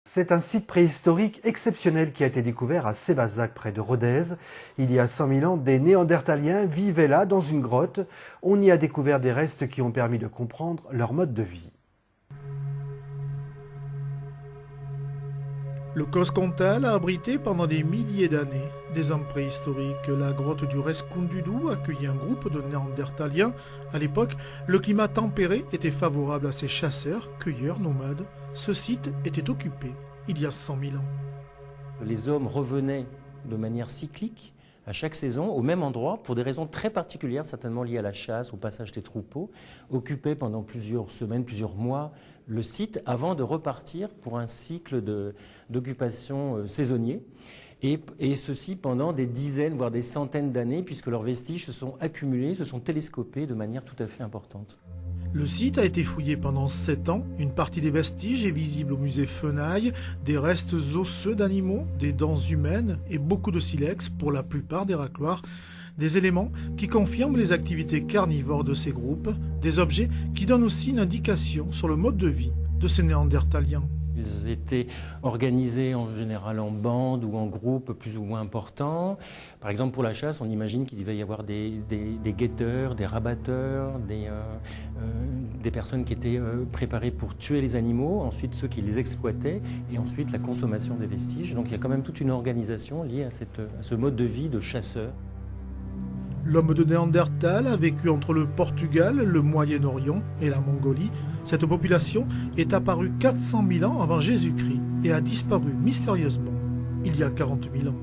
C'est un site préhistorique exceptionnel qui a été découvert à Sébazac, près de Rodez. Il y a 100 000 ans, des Néandertaliens vivaient là, dans une grotte. On y a découvert des restes qui ont permis de comprendre leur mode de vie. Le Cosc-Comtal a abrité pendant des milliers d'années des hommes préhistoriques. La grotte du Rescundudu accueillit un groupe de Néandertaliens. À l'époque, le climat tempéré était favorable à ces chasseurs, cueilleurs, nomades. Ce site était occupé il y a 100 000 ans. Les hommes revenaient de manière cyclique à chaque saison au même endroit pour des raisons très particulières, certainement liées à la chasse, au passage des troupeaux, occupaient pendant plusieurs semaines, plusieurs mois le site avant de repartir pour un cycle d'occupation saisonnier. Et ceci pendant des dizaines, voire des centaines d'années, puisque leurs vestiges se sont accumulés, se sont télescopés de manière tout à fait importante. Le site a été fouillé pendant 7 ans. Une partie des vestiges est visible au musée Fenaille, des restes osseux d'animaux, des dents humaines et beaucoup de silex pour la plupart des racloirs. Des éléments qui confirment les activités carnivores de ces groupes, des objets qui donnent aussi une indication sur le mode de vie de ces Néandertaliens. Ils étaient organisés en général en bandes ou en groupes plus ou moins importants. Par exemple, pour la chasse, on imagine qu'il devait y avoir des guetteurs, des rabatteurs, des personnes qui étaient préparées pour tuer les animaux, ensuite ceux qui les exploitaient, et ensuite la consommation des vestiges. Donc il y a quand même toute une organisation liée à ce mode de vie de chasseur. L'homme de Néandertal a vécu entre le Portugal, le Moyen-Orient et la Mongolie. Cette population est apparue 400 000 ans avant Jésus-Christ et a disparu mystérieusement il y a 40 000 ans.